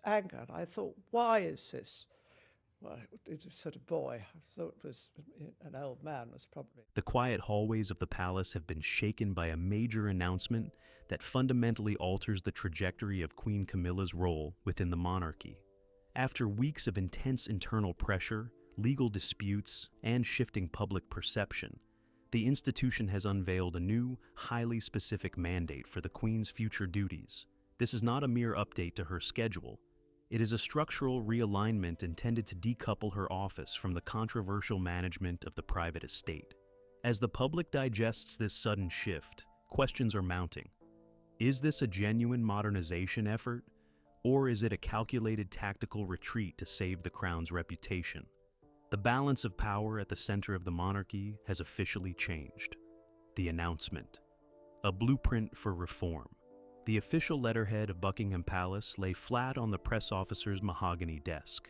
anger. And I thought, why is this? Well, it's a sort of boy. I thought it was an old man was probably. The quiet hallways of the palace have been shaken by a major announcement that fundamentally alters the trajectory of Queen Camilla's role within the monarchy. After weeks of intense internal pressure, legal disputes, and shifting public perception, the institution has unveiled a new, highly specific mandate for the Queen's future duties. This is not a mere update to her schedule. It is a structural realignment intended to decouple her office from the controversial management of the private estate. As the public digests this sudden shift, questions are mounting. Is this a genuine modernization effort, or is it a calculated tactical retreat to save the crown's reputation? The balance of power at the center of the monarchy has officially changed. The announcement. A blueprint for reform. The official letterhead of Buckingham Palace lay flat on the press officer's mahogany desk.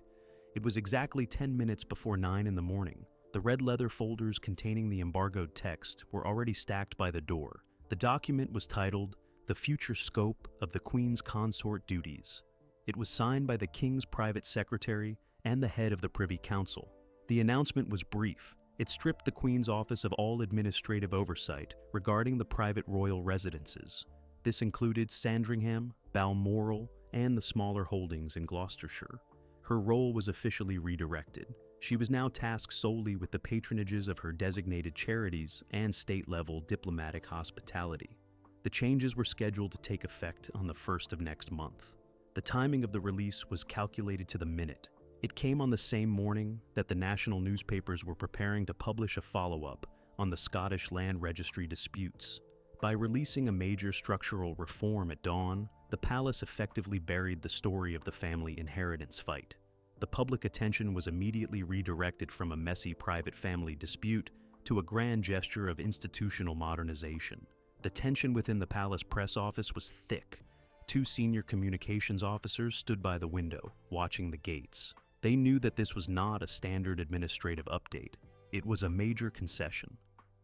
It was exactly 10 minutes before 9 in the morning. The red leather folders containing the embargoed text were already stacked by the door. The document was titled, "The Future Scope of the Queen's Consort Duties." It was signed by the King's private secretary and the head of the Privy Council. The announcement was brief. It stripped the Queen's office of all administrative oversight regarding the private royal residences. This included Sandringham, Balmoral, and the smaller holdings in Gloucestershire. Her role was officially redirected. She was now tasked solely with the patronages of her designated charities and state-level diplomatic hospitality. The changes were scheduled to take effect on the 1st of next month. The timing of the release was calculated to the minute. It came on the same morning that the national newspapers were preparing to publish a follow-up on the Scottish Land Registry disputes. By releasing a major structural reform at dawn, the palace effectively buried the story of the family inheritance fight. The public attention was immediately redirected from a messy private family dispute to a grand gesture of institutional modernization. The tension within the palace press office was thick. 2 senior communications officers stood by the window, watching the gates. They knew that this was not a standard administrative update. It was a major concession.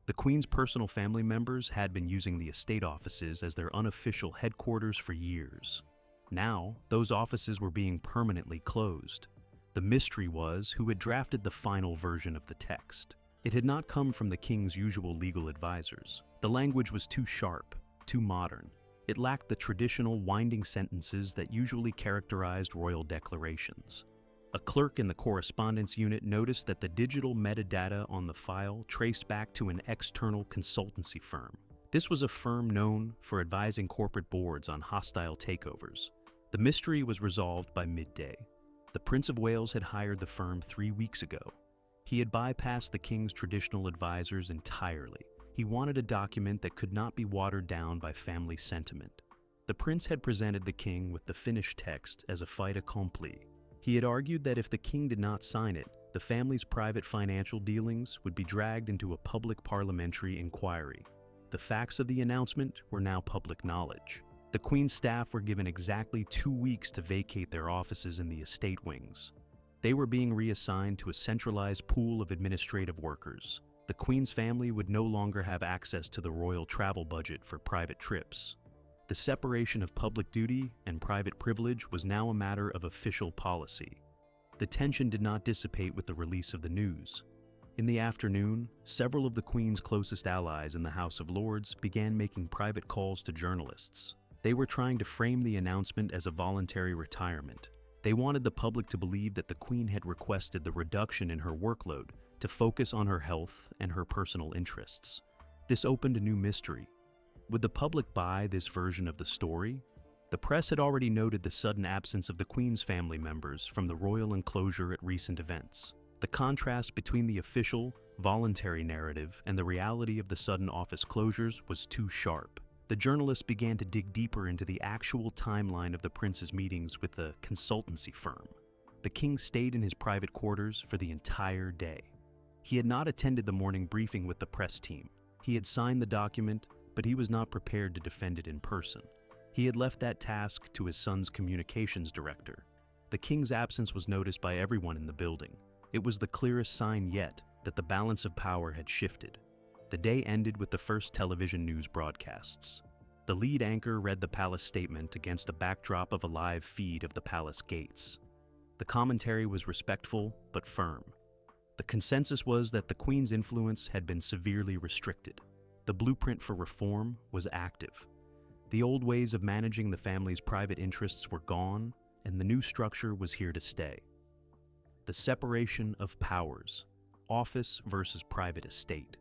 The Queen's personal family members had been using the estate offices as their unofficial headquarters for years. Now, those offices were being permanently closed. The mystery was who had drafted the final version of the text. It had not come from the King's usual legal advisors. The language was too sharp, too modern. It lacked the traditional winding sentences that usually characterized royal declarations. A clerk in the correspondence unit noticed that the digital metadata on the file traced back to an external consultancy firm. This was a firm known for advising corporate boards on hostile takeovers. The mystery was resolved by midday. The Prince of Wales had hired the firm 3 weeks ago. He had bypassed the King's traditional advisors entirely. He wanted a document that could not be watered down by family sentiment. The prince had presented the King with the finished text as a fait accompli. He had argued that if the King did not sign it, the family's private financial dealings would be dragged into a public parliamentary inquiry. The facts of the announcement were now public knowledge. The Queen's staff were given exactly 2 weeks to vacate their offices in the estate wings. They were being reassigned to a centralized pool of administrative workers. The Queen's family would no longer have access to the royal travel budget for private trips. The separation of public duty and private privilege was now a matter of official policy. The tension did not dissipate with the release of the news. In the afternoon, several of the Queen's closest allies in the House of Lords began making private calls to journalists. They were trying to frame the announcement as a voluntary retirement. They wanted the public to believe that the Queen had requested the reduction in her workload to focus on her health and her personal interests. This opened a new mystery. Would the public buy this version of the story? The press had already noted the sudden absence of the Queen's family members from the royal enclosure at recent events. The contrast between the official, voluntary narrative and the reality of the sudden office closures was too sharp. The journalists began to dig deeper into the actual timeline of the prince's meetings with the consultancy firm. The King stayed in his private quarters for the entire day. He had not attended the morning briefing with the press team. He had signed the document, but he was not prepared to defend it in person. He had left that task to his son's communications director. The King's absence was noticed by everyone in the building. It was the clearest sign yet that the balance of power had shifted. The day ended with the first television news broadcasts. The lead anchor read the palace statement against a backdrop of a live feed of the palace gates. The commentary was respectful but firm. The consensus was that the Queen's influence had been severely restricted. The blueprint for reform was active. The old ways of managing the family's private interests were gone, and the new structure was here to stay. The separation of powers, office versus private estate.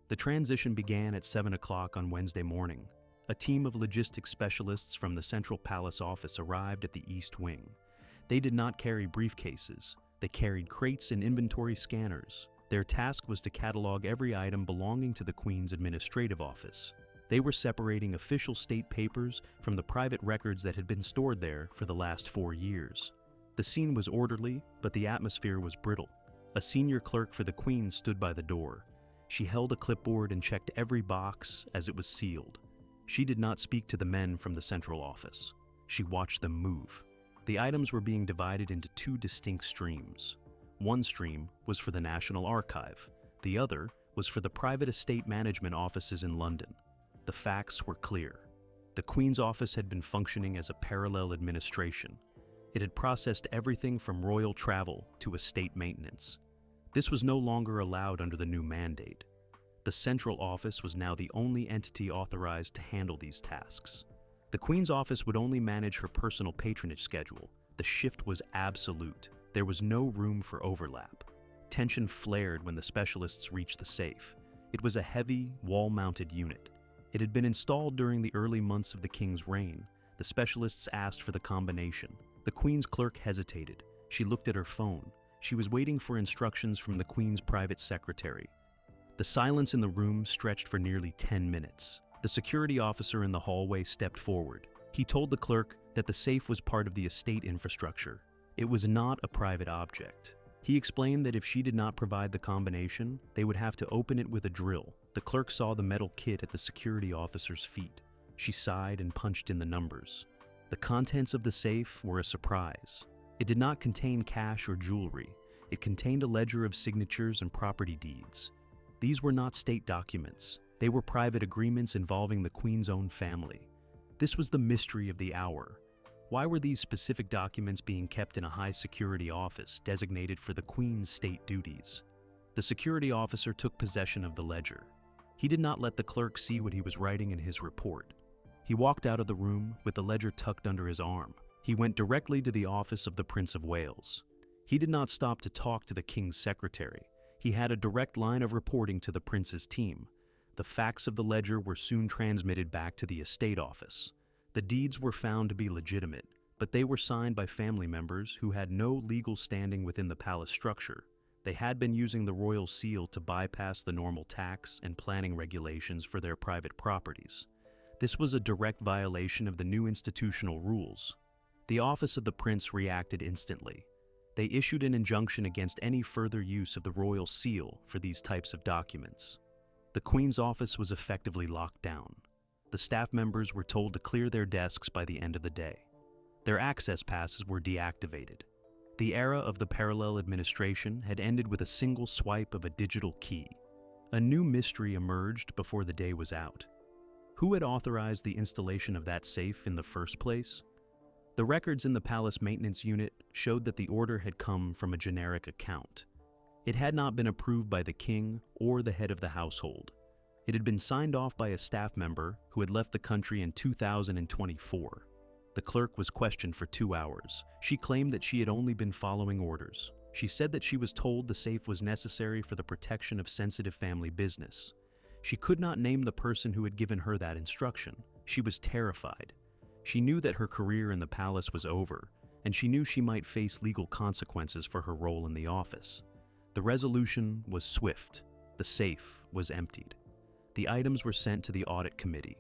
The transition began at 7 o'clock on Wednesday morning. A team of logistics specialists from the Central Palace office arrived at the East Wing. They did not carry briefcases. They carried crates and inventory scanners. Their task was to catalog every item belonging to the Queen's administrative office. They were separating official state papers from the private records that had been stored there for the last 4 years. The scene was orderly, but the atmosphere was brittle. A senior clerk for the Queen stood by the door. She held a clipboard and checked every box as it was sealed. She did not speak to the men from the central office. She watched them move. The items were being divided into 2 distinct streams. One stream was for the National Archive. The other was for the private estate management offices in London. The facts were clear. The Queen's office had been functioning as a parallel administration. It had processed everything from royal travel to estate maintenance. This was no longer allowed under the new mandate. The central office was now the only entity authorized to handle these tasks. The Queen's office would only manage her personal patronage schedule. The shift was absolute. There was no room for overlap. Tension flared when the specialists reached the safe. It was a heavy, wall-mounted unit. It had been installed during the early months of the King's reign. The specialists asked for the combination. The Queen's clerk hesitated. She looked at her phone. She was waiting for instructions from the Queen's private secretary. The silence in the room stretched for nearly 10 minutes. The security officer in the hallway stepped forward. He told the clerk that the safe was part of the estate infrastructure. It was not a private object. He explained that if she did not provide the combination, they would have to open it with a drill. The clerk saw the metal kit at the security officer's feet. She sighed and punched in the numbers. The contents of the safe were a surprise. It did not contain cash or jewelry. It contained a ledger of signatures and property deeds. These were not state documents. They were private agreements involving the Queen's own family. This was the mystery of the hour. Why were these specific documents being kept in a high-security office designated for the Queen's state duties? The security officer took possession of the ledger. He did not let the clerk see what he was writing in his report. He walked out of the room with the ledger tucked under his arm. He went directly to the office of the Prince of Wales. He did not stop to talk to the King's secretary. He had a direct line of reporting to the Prince's team. The facts of the ledger were soon transmitted back to the estate office. The deeds were found to be legitimate, but they were signed by family members who had no legal standing within the palace structure. They had been using the royal seal to bypass the normal tax and planning regulations for their private properties. This was a direct violation of the new institutional rules. The office of the prince reacted instantly. They issued an injunction against any further use of the royal seal for these types of documents. The Queen's office was effectively locked down. The staff members were told to clear their desks by the end of the day. Their access passes were deactivated. The era of the parallel administration had ended with a single swipe of a digital key. A new mystery emerged before the day was out. Who had authorized the installation of that safe in the first place? The records in the palace maintenance unit showed that the order had come from a generic account. It had not been approved by the king or the head of the household. It had been signed off by a staff member who had left the country in 2024. The clerk was questioned for 2 hours. She claimed that she had only been following orders. She said that she was told the safe was necessary for the protection of sensitive family business. She could not name the person who had given her that instruction. She was terrified. She knew that her career in the palace was over, and she knew she might face legal consequences for her role in the office. The resolution was swift. The safe was emptied. The items were sent to the audit committee.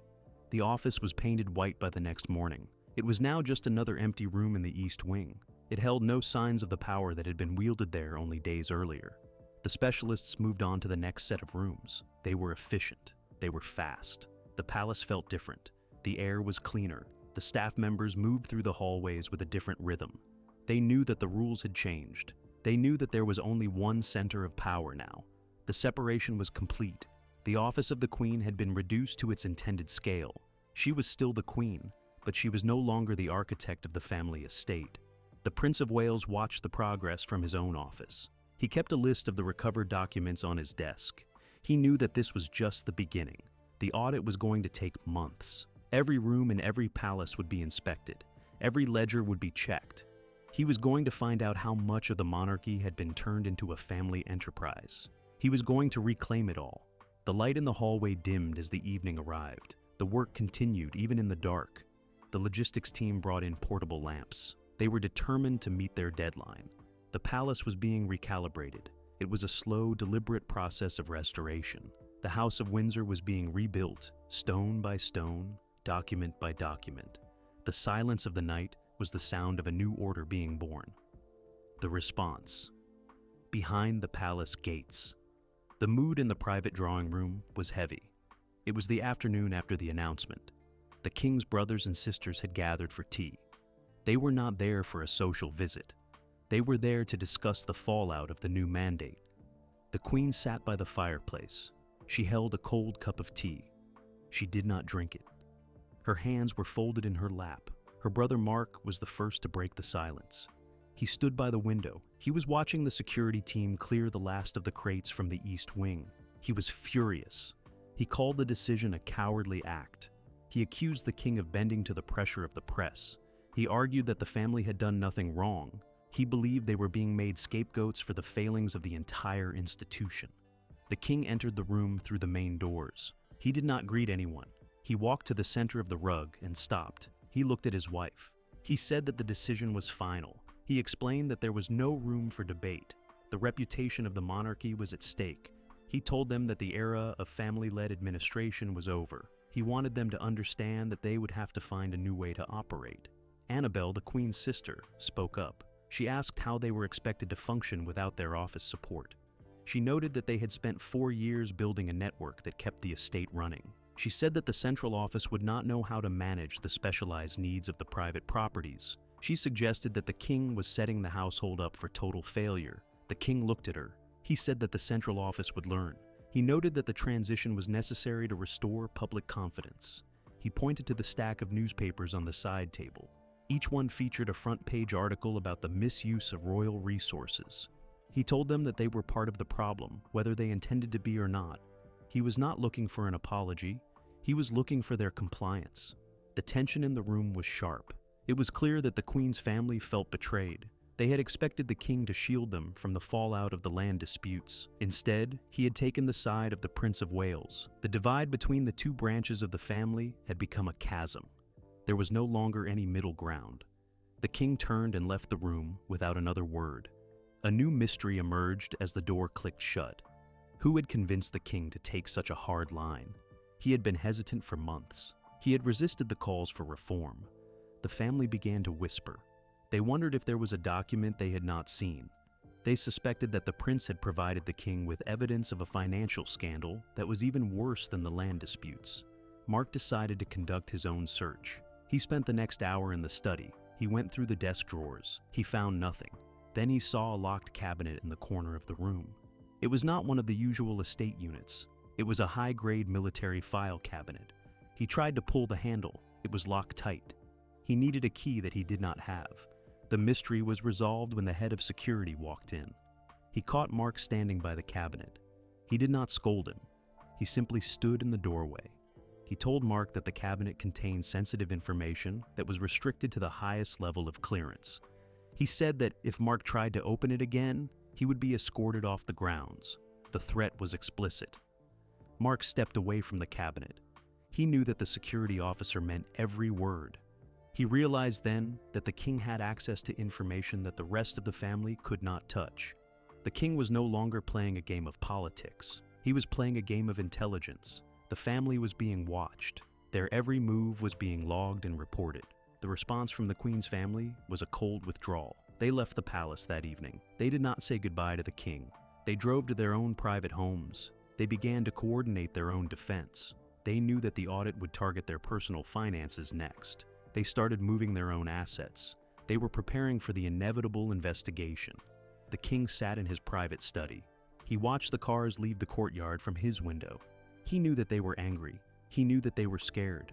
The office was painted white by the next morning. It was now just another empty room in the East Wing. It held no signs of the power that had been wielded there only days earlier. The specialists moved on to the next set of rooms. They were efficient. They were fast. The palace felt different. The air was cleaner. The staff members moved through the hallways with a different rhythm. They knew that the rules had changed. They knew that there was only one center of power now. The separation was complete. The office of the Queen had been reduced to its intended scale. She was still the queen, but she was no longer the architect of the family estate. The Prince of Wales watched the progress from his own office. He kept a list of the recovered documents on his desk. He knew that this was just the beginning. The audit was going to take months. Every room in every palace would be inspected. Every ledger would be checked. He was going to find out how much of the monarchy had been turned into a family enterprise. He was going to reclaim it all. The light in the hallway dimmed as the evening arrived. The work continued even in the dark. The logistics team brought in portable lamps. They were determined to meet their deadline. The palace was being recalibrated. It was a slow, deliberate process of restoration. The House of Windsor was being rebuilt, stone by stone, document by document. The silence of the night was the sound of a new order being born. The response. Behind the palace gates. The mood in the private drawing room was heavy. It was the afternoon after the announcement. The king's brothers and sisters had gathered for tea. They were not there for a social visit. They were there to discuss the fallout of the new mandate. The queen sat by the fireplace. She held a cold cup of tea. She did not drink it. Her hands were folded in her lap. Her brother Mark was the first to break the silence. He stood by the window. He was watching the security team clear the last of the crates from the east wing. He was furious. He called the decision a cowardly act. He accused the king of bending to the pressure of the press. He argued that the family had done nothing wrong. He believed they were being made scapegoats for the failings of the entire institution. The king entered the room through the main doors. He did not greet anyone. He walked to the center of the rug and stopped. He looked at his wife. He said that the decision was final. He explained that there was no room for debate. The reputation of the monarchy was at stake. He told them that the era of family-led administration was over. He wanted them to understand that they would have to find a new way to operate. Annabelle, the queen's sister, spoke up. She asked how they were expected to function without their office support. She noted that they had spent 4 years building a network that kept the estate running. She said that the central office would not know how to manage the specialized needs of the private properties. She suggested that the king was setting the household up for total failure. The king looked at her. He said that the central office would learn. He noted that the transition was necessary to restore public confidence. He pointed to the stack of newspapers on the side table. Each one featured a front-page article about the misuse of royal resources. He told them that they were part of the problem, whether they intended to be or not. He was not looking for an apology. He was looking for their compliance. The tension in the room was sharp. It was clear that the Queen's family felt betrayed. They had expected the king to shield them from the fallout of the land disputes. Instead, he had taken the side of the Prince of Wales. The divide between the two branches of the family had become a chasm. There was no longer any middle ground. The king turned and left the room without another word. A new mystery emerged as the door clicked shut. Who had convinced the king to take such a hard line? He had been hesitant for months. He had resisted the calls for reform. The family began to whisper. They wondered if there was a document they had not seen. They suspected that the prince had provided the king with evidence of a financial scandal that was even worse than the land disputes. Mark decided to conduct his own search. He spent the next hour in the study. He went through the desk drawers. He found nothing. Then he saw a locked cabinet in the corner of the room. It was not one of the usual estate units. It was a high-grade military file cabinet. He tried to pull the handle. It was locked tight. He needed a key that he did not have. The mystery was resolved when the head of security walked in. He caught Mark standing by the cabinet. He did not scold him. He simply stood in the doorway. He told Mark that the cabinet contained sensitive information that was restricted to the highest level of clearance. He said that if Mark tried to open it again, he would be escorted off the grounds. The threat was explicit. Mark stepped away from the cabinet. He knew that the security officer meant every word. He realized then that the king had access to information that the rest of the family could not touch. The king was no longer playing a game of politics. He was playing a game of intelligence. The family was being watched. Their every move was being logged and reported. The response from the queen's family was a cold withdrawal. They left the palace that evening. They did not say goodbye to the king. They drove to their own private homes. They began to coordinate their own defense. They knew that the audit would target their personal finances next. They started moving their own assets. They were preparing for the inevitable investigation. The king sat in his private study. He watched the cars leave the courtyard from his window. He knew that they were angry. He knew that they were scared.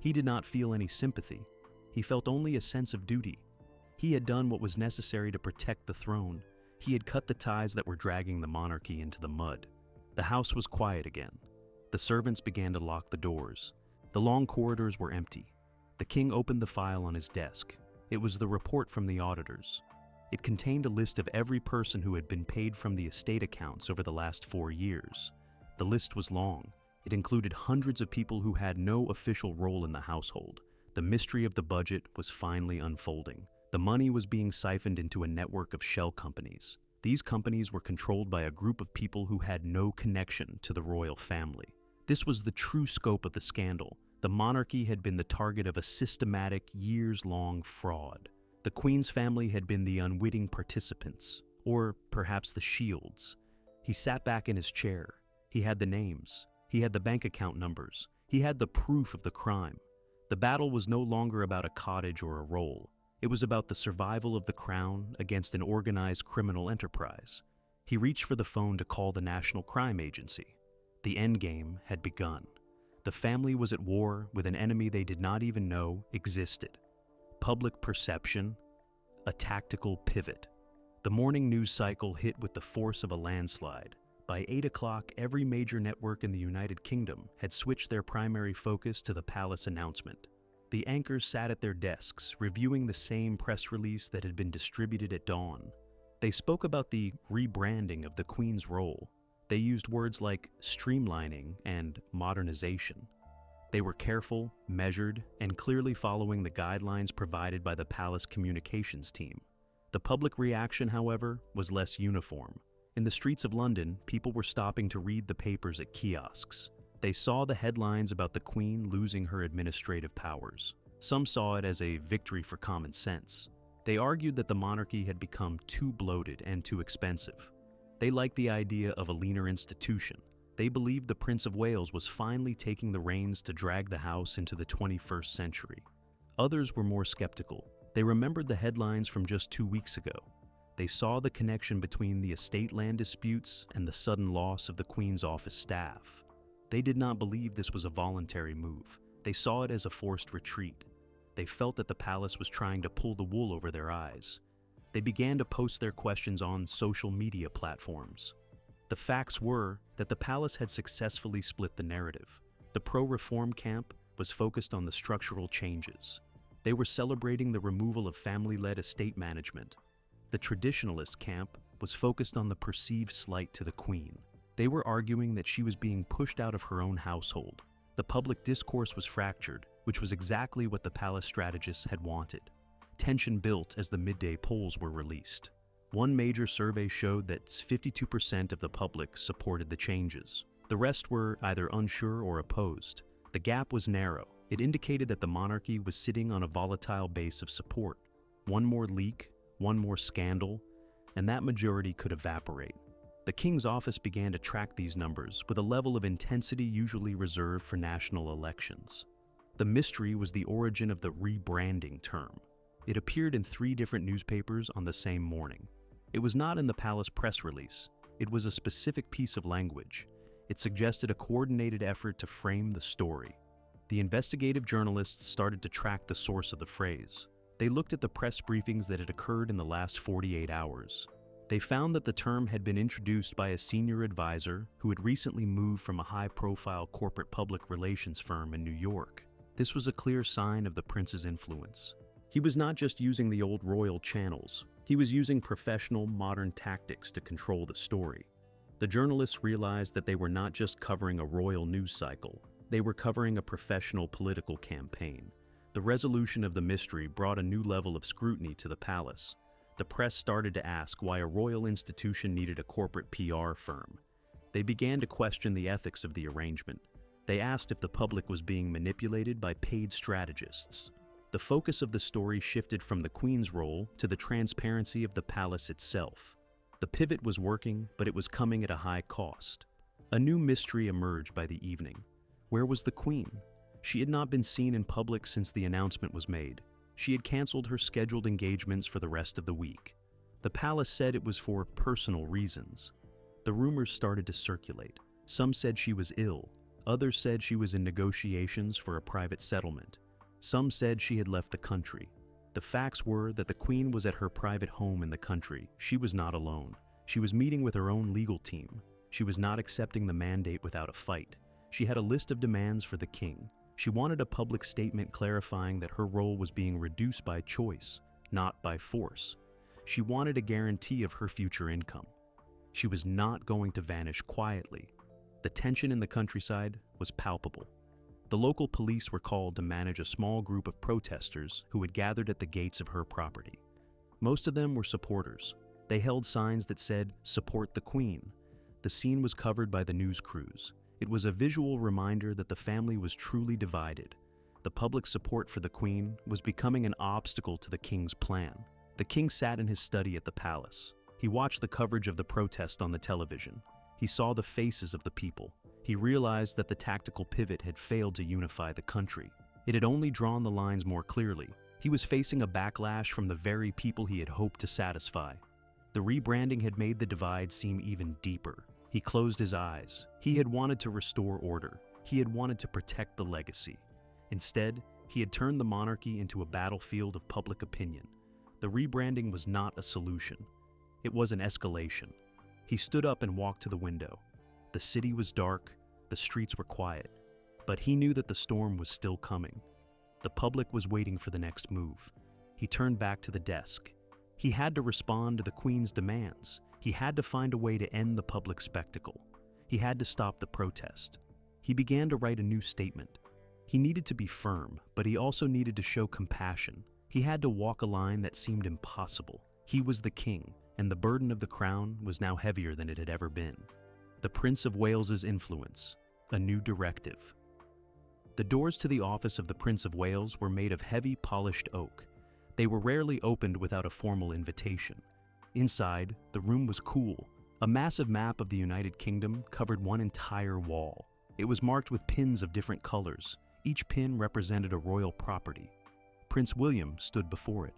He did not feel any sympathy. He felt only a sense of duty. He had done what was necessary to protect the throne. He had cut the ties that were dragging the monarchy into the mud. The house was quiet again. The servants began to lock the doors. The long corridors were empty. The king opened the file on his desk. It was the report from the auditors. It contained a list of every person who had been paid from the estate accounts over the last 4 years. The list was long. It included hundreds of people who had no official role in the household. The mystery of the budget was finally unfolding. The money was being siphoned into a network of shell companies. These companies were controlled by a group of people who had no connection to the royal family. This was the true scope of the scandal. The monarchy had been the target of a systematic, years-long fraud. The Queen's family had been the unwitting participants, or perhaps the shields. He sat back in his chair. He had the names. He had the bank account numbers. He had the proof of the crime. The battle was no longer about a cottage or a role. It was about the survival of the crown against an organized criminal enterprise. He reached for the phone to call the National Crime Agency. The endgame had begun. The family was at war with an enemy they did not even know existed. Public perception, a tactical pivot. The morning news cycle hit with the force of a landslide. By 8 o'clock, every major network in the United Kingdom had switched their primary focus to the palace announcement. The anchors sat at their desks, reviewing the same press release that had been distributed at dawn. They spoke about the rebranding of the Queen's role. They used words like streamlining and modernization. They were careful, measured, and clearly following the guidelines provided by the palace communications team. The public reaction, however, was less uniform. In the streets of London, people were stopping to read the papers at kiosks. They saw the headlines about the Queen losing her administrative powers. Some saw it as a victory for common sense. They argued that the monarchy had become too bloated and too expensive. They liked the idea of a leaner institution. They believed the Prince of Wales was finally taking the reins to drag the house into the 21st century. Others were more skeptical. They remembered the headlines from just 2 weeks ago. They saw the connection between the estate land disputes and the sudden loss of the Queen's office staff. They did not believe this was a voluntary move. They saw it as a forced retreat. They felt that the palace was trying to pull the wool over their eyes. They began to post their questions on social media platforms. The facts were that the palace had successfully split the narrative. The pro-reform camp was focused on the structural changes. They were celebrating the removal of family-led estate management. The traditionalist camp was focused on the perceived slight to the Queen. They were arguing that she was being pushed out of her own household. The public discourse was fractured, which was exactly what the palace strategists had wanted. Tension built as the midday polls were released. One major survey showed that 52% of the public supported the changes. The rest were either unsure or opposed. The gap was narrow. It indicated that the monarchy was sitting on a volatile base of support. One more leak, one more scandal, and that majority could evaporate. The King's office began to track these numbers with a level of intensity usually reserved for national elections. The mystery was the origin of the rebranding term. It appeared in 3 different newspapers on the same morning. It was not in the palace press release. It was a specific piece of language. It suggested a coordinated effort to frame the story. The investigative journalists started to track the source of the phrase. They looked at the press briefings that had occurred in the last 48 hours. They found that the term had been introduced by a senior advisor who had recently moved from a high-profile corporate public relations firm in New York. This was a clear sign of the prince's influence. He was not just using the old royal channels. He was using professional, modern tactics to control the story. The journalists realized that they were not just covering a royal news cycle. They were covering a professional political campaign. The resolution of the mystery brought a new level of scrutiny to the palace. The press started to ask why a royal institution needed a corporate PR firm. They began to question the ethics of the arrangement. They asked if the public was being manipulated by paid strategists. The focus of the story shifted from the Queen's role to the transparency of the palace itself. The pivot was working, but it was coming at a high cost. A new mystery emerged by the evening. Where was the Queen? She had not been seen in public since the announcement was made. She had canceled her scheduled engagements for the rest of the week. The palace said it was for personal reasons. The rumors started to circulate. Some said she was ill. Others said she was in negotiations for a private settlement. Some said she had left the country. The facts were that the Queen was at her private home in the country. She was not alone. She was meeting with her own legal team. She was not accepting the mandate without a fight. She had a list of demands for the king. She wanted a public statement clarifying that her role was being reduced by choice, not by force. She wanted a guarantee of her future income. She was not going to vanish quietly. The tension in the countryside was palpable. The local police were called to manage a small group of protesters who had gathered at the gates of her property. Most of them were supporters. They held signs that said, "Support the Queen." The scene was covered by the news crews. It was a visual reminder that the family was truly divided. The public support for the Queen was becoming an obstacle to the king's plan. The king sat in his study at the palace. He watched the coverage of the protest on the television. He saw the faces of the people. He realized that the tactical pivot had failed to unify the country. It had only drawn the lines more clearly. He was facing a backlash from the very people he had hoped to satisfy. The rebranding had made the divide seem even deeper. He closed his eyes. He had wanted to restore order. He had wanted to protect the legacy. Instead, he had turned the monarchy into a battlefield of public opinion. The rebranding was not a solution. It was an escalation. He stood up and walked to the window. The city was dark, the streets were quiet, but he knew that the storm was still coming. The public was waiting for the next move. He turned back to the desk. He had to respond to the Queen's demands. He had to find a way to end the public spectacle. He had to stop the protest. He began to write a new statement. He needed to be firm, but he also needed to show compassion. He had to walk a line that seemed impossible. He was the king, and the burden of the crown was now heavier than it had ever been. The Prince of Wales's influence, a new directive. The doors to the office of the Prince of Wales were made of heavy polished oak. They were rarely opened without a formal invitation. Inside, the room was cool. A massive map of the United Kingdom covered one entire wall. It was marked with pins of different colors. Each pin represented a royal property. Prince William stood before it.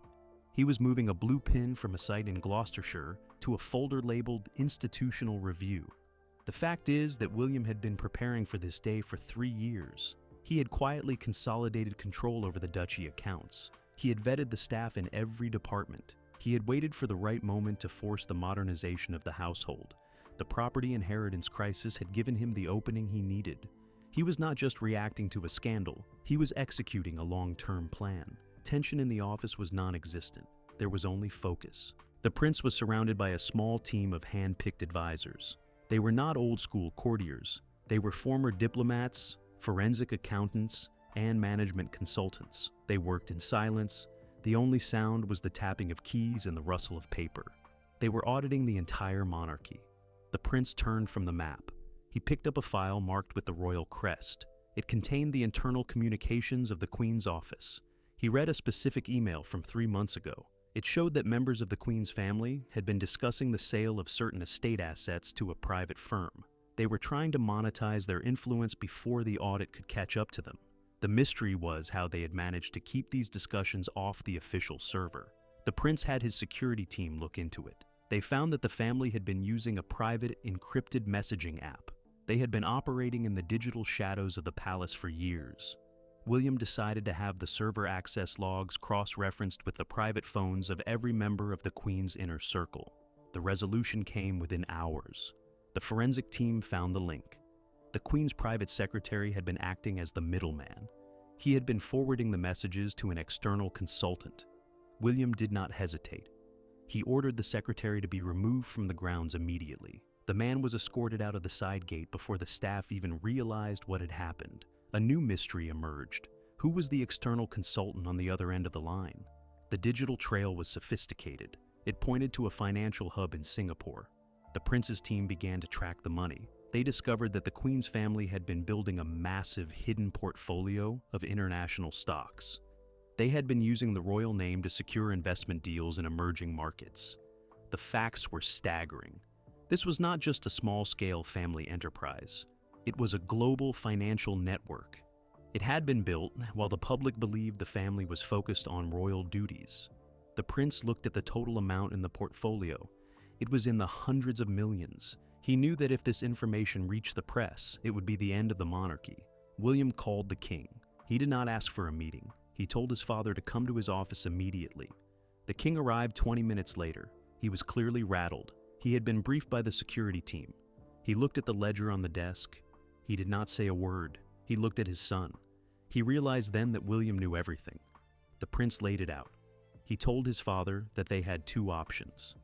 He was moving a blue pin from a site in Gloucestershire to a folder labeled Institutional Review. The fact is that William had been preparing for this day for 3 years. He had quietly consolidated control over the duchy accounts. He had vetted the staff in every department. He had waited for the right moment to force the modernization of the household. The property inheritance crisis had given him the opening he needed. He was not just reacting to a scandal, he was executing a long-term plan. Tension in the office was non-existent. There was only focus. The prince was surrounded by a small team of hand-picked advisors. They were not old-school courtiers. They were former diplomats, forensic accountants, and management consultants. They worked in silence. The only sound was the tapping of keys and the rustle of paper. They were auditing the entire monarchy. The prince turned from the map. He picked up a file marked with the royal crest. It contained the internal communications of the Queen's office. He read a specific email from 3 months ago. It showed that members of the Queen's family had been discussing the sale of certain estate assets to a private firm. They were trying to monetize their influence before the audit could catch up to them. The mystery was how they had managed to keep these discussions off the official server. The prince had his security team look into it. They found that the family had been using a private, encrypted messaging app. They had been operating in the digital shadows of the palace for years. William decided to have the server access logs cross-referenced with the private phones of every member of the Queen's inner circle. The resolution came within hours. The forensic team found the link. The Queen's private secretary had been acting as the middleman. He had been forwarding the messages to an external consultant. William did not hesitate. He ordered the secretary to be removed from the grounds immediately. The man was escorted out of the side gate before the staff even realized what had happened. A new mystery emerged. Who was the external consultant on the other end of the line? The digital trail was sophisticated. It pointed to a financial hub in Singapore. The prince's team began to track the money. They discovered that the Queen's family had been building a massive hidden portfolio of international stocks. They had been using the royal name to secure investment deals in emerging markets. The facts were staggering. This was not just a small-scale family enterprise. It was a global financial network. It had been built while the public believed the family was focused on royal duties. The prince looked at the total amount in the portfolio. It was in the hundreds of millions. He knew that if this information reached the press, it would be the end of the monarchy. William called the king. He did not ask for a meeting. He told his father to come to his office immediately. The king arrived 20 minutes later. He was clearly rattled. He had been briefed by the security team. He looked at the ledger on the desk. He did not say a word. He looked at his son. He realized then that William knew everything. The prince laid it out. He told his father that they had two options.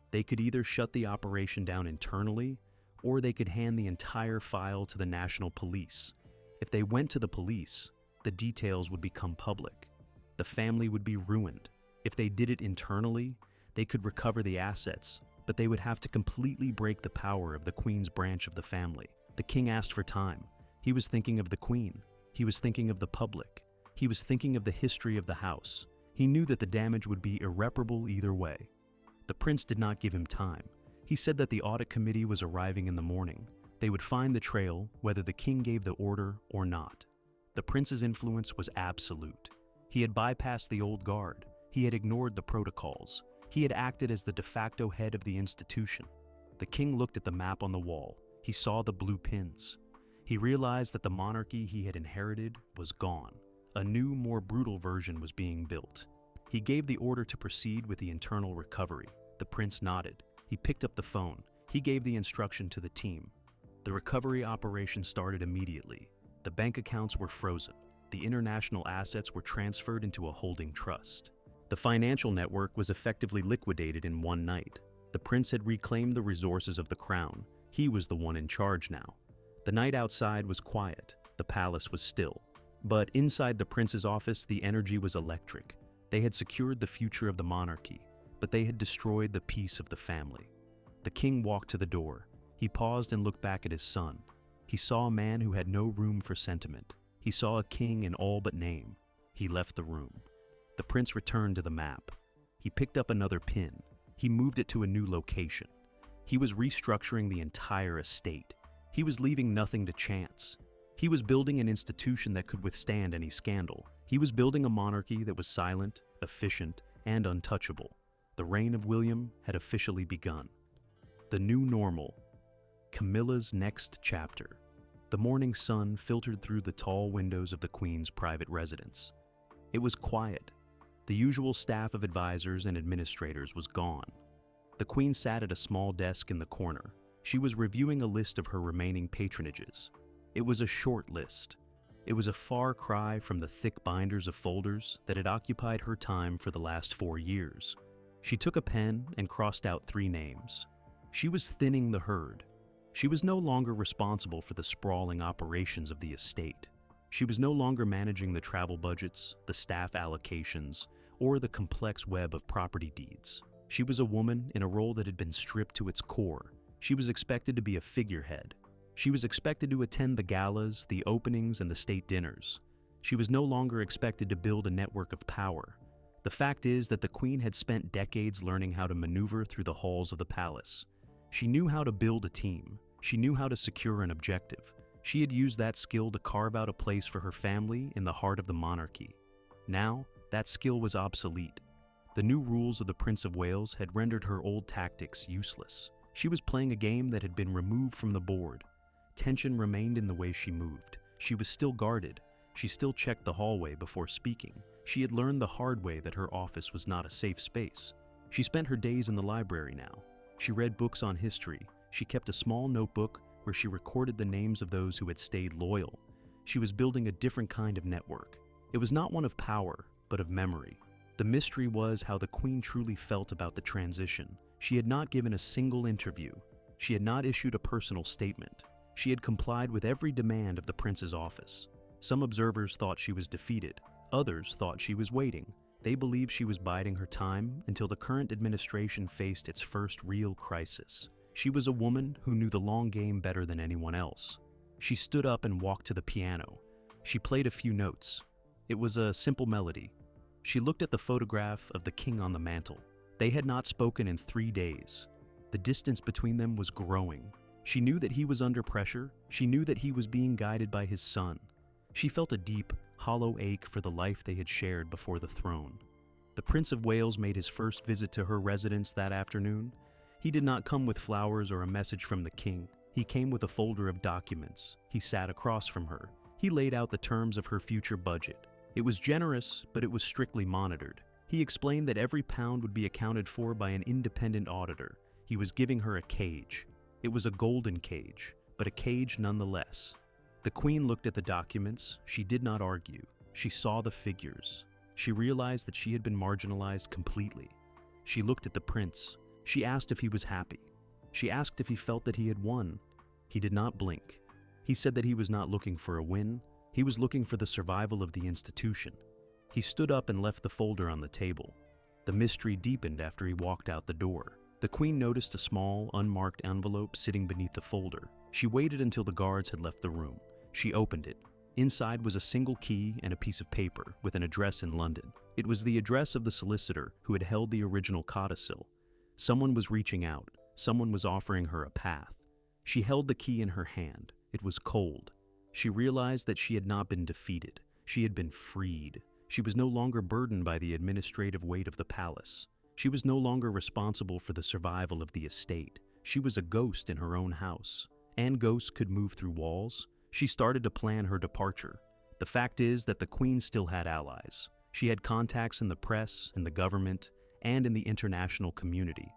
They could either shut the operation down internally, or they could hand the entire file to the national police. If they went to the police, the details would become public. The family would be ruined. If they did it internally, they could recover the assets, but they would have to completely break the power of the Queen's branch of the family. The king asked for time. He was thinking of the Queen. He was thinking of the public. He was thinking of the history of the house. He knew that the damage would be irreparable either way. The prince did not give him time. He said that the audit committee was arriving in the morning. They would find the trail, whether the king gave the order or not. The prince's influence was absolute. He had bypassed the old guard. He had ignored the protocols. He had acted as the de facto head of the institution. The king looked at the map on the wall. He saw the blue pins. He realized that the monarchy he had inherited was gone. A new, more brutal version was being built. He gave the order to proceed with the internal recovery. The prince nodded. He picked up the phone. He gave the instruction to the team. The recovery operation started immediately. The bank accounts were frozen. The international assets were transferred into a holding trust. The financial network was effectively liquidated in one night. The prince had reclaimed the resources of the crown. He was the one in charge now. The night outside was quiet. The palace was still. But inside the prince's office, the energy was electric. They had secured the future of the monarchy, but they had destroyed the peace of the family. The king walked to the door. He paused and looked back at his son. He saw a man who had no room for sentiment. He saw a king in all but name. He left the room. The prince returned to the map. He picked up another pin. He moved it to a new location. He was restructuring the entire estate. He was leaving nothing to chance. He was building an institution that could withstand any scandal. He was building a monarchy that was silent, efficient, and untouchable. The reign of William had officially begun. The new normal. Camilla's next chapter. The morning sun filtered through the tall windows of the Queen's private residence. It was quiet. The usual staff of advisors and administrators was gone. The Queen sat at a small desk in the corner. She was reviewing a list of her remaining patronages. It was a short list. It was a far cry from the thick binders of folders that had occupied her time for the last 4 years. She took a pen and crossed out 3 names. She was thinning the herd. She was no longer responsible for the sprawling operations of the estate. She was no longer managing the travel budgets, the staff allocations, or the complex web of property deeds. She was a woman in a role that had been stripped to its core. She was expected to be a figurehead. She was expected to attend the galas, the openings, and the state dinners. She was no longer expected to build a network of power. The fact is that the Queen had spent decades learning how to maneuver through the halls of the palace. She knew how to build a team. She knew how to secure an objective. She had used that skill to carve out a place for her family in the heart of the monarchy. Now, that skill was obsolete. The new rules of the Prince of Wales had rendered her old tactics useless. She was playing a game that had been removed from the board. Tension remained in the way she moved. She was still guarded. She still checked the hallway before speaking. She had learned the hard way that her office was not a safe space. She spent her days in the library now. She read books on history. She kept a small notebook where she recorded the names of those who had stayed loyal. She was building a different kind of network. It was not one of power, but of memory. The mystery was how the Queen truly felt about the transition. She had not given a single interview. She had not issued a personal statement. She had complied with every demand of the prince's office. Some observers thought she was defeated. Others thought she was waiting. They believed she was biding her time until the current administration faced its first real crisis. She was a woman who knew the long game better than anyone else. She stood up and walked to the piano. She played a few notes. It was a simple melody. She looked at the photograph of the king on the mantel. They had not spoken in 3 days. The distance between them was growing. She knew that he was under pressure. She knew that he was being guided by his son. She felt a deep, hollow ache for the life they had shared before the throne. The Prince of Wales made his first visit to her residence that afternoon. He did not come with flowers or a message from the king. He came with a folder of documents. He sat across from her. He laid out the terms of her future budget. It was generous, but it was strictly monitored. He explained that every pound would be accounted for by an independent auditor. He was giving her a cage. It was a golden cage, but a cage nonetheless. The queen looked at the documents. She did not argue. She saw the figures. She realized that she had been marginalized completely. She looked at the prince. She asked if he was happy. She asked if he felt that he had won. He did not blink. He said that he was not looking for a win. He was looking for the survival of the institution. He stood up and left the folder on the table. The mystery deepened after he walked out the door. The queen noticed a small, unmarked envelope sitting beneath the folder. She waited until the guards had left the room. She opened it. Inside was a single key and a piece of paper with an address in London. It was the address of the solicitor who had held the original codicil. Someone was reaching out. Someone was offering her a path. She held the key in her hand. It was cold. She realized that she had not been defeated. She had been freed. She was no longer burdened by the administrative weight of the palace. She was no longer responsible for the survival of the estate. She was a ghost in her own house. And ghosts could move through walls. She started to plan her departure. The fact is that the queen still had allies. She had contacts in the press, in the government, and in the international community.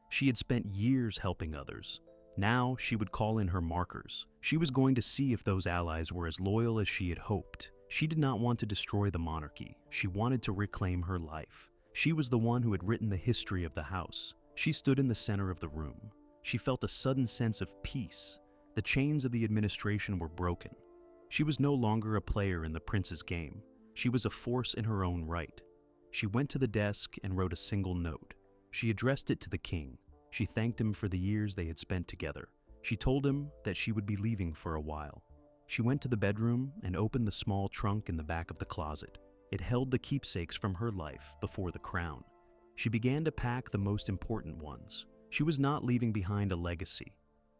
She had spent years helping others. Now she would call in her markers. She was going to see if those allies were as loyal as she had hoped. She did not want to destroy the monarchy. She wanted to reclaim her life. She was the one who had written the history of the house. She stood in the center of the room. She felt a sudden sense of peace. The chains of the administration were broken. She was no longer a player in the prince's game. She was a force in her own right. She went to the desk and wrote a single note. She addressed it to the king. She thanked him for the years they had spent together. She told him that she would be leaving for a while. She went to the bedroom and opened the small trunk in the back of the closet. It held the keepsakes from her life before the crown. She began to pack the most important ones. She was not leaving behind a legacy.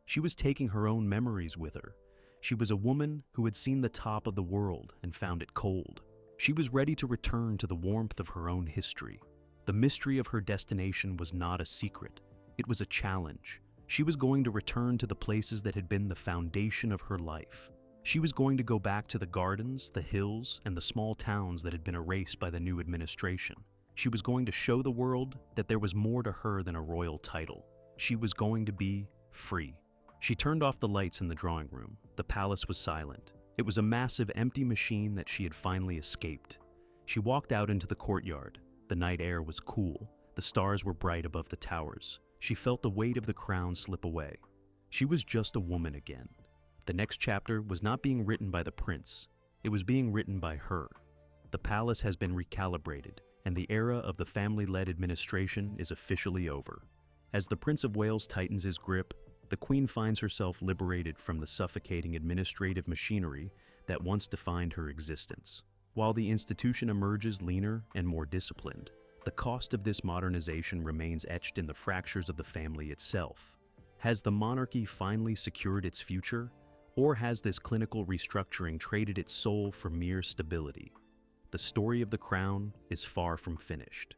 She was taking her own memories with her. She was a woman who had seen the top of the world and found it cold. She was ready to return to the warmth of her own history. The mystery of her destination was not a secret. It was a challenge. She was going to return to the places that had been the foundation of her life. She was going to go back to the gardens, the hills, and the small towns that had been erased by the new administration. She was going to show the world that there was more to her than a royal title. She was going to be free. She turned off the lights in the drawing room. The palace was silent. It was a massive empty machine that she had finally escaped. She walked out into the courtyard. The night air was cool. The stars were bright above the towers. She felt the weight of the crown slip away. She was just a woman again. The next chapter was not being written by the prince. It was being written by her. The palace has been recalibrated, and the era of the family-led administration is officially over. As the Prince of Wales tightens his grip, the Queen finds herself liberated from the suffocating administrative machinery that once defined her existence. While the institution emerges leaner and more disciplined, the cost of this modernization remains etched in the fractures of the family itself. Has the monarchy finally secured its future, or has this clinical restructuring traded its soul for mere stability? The story of the crown is far from finished.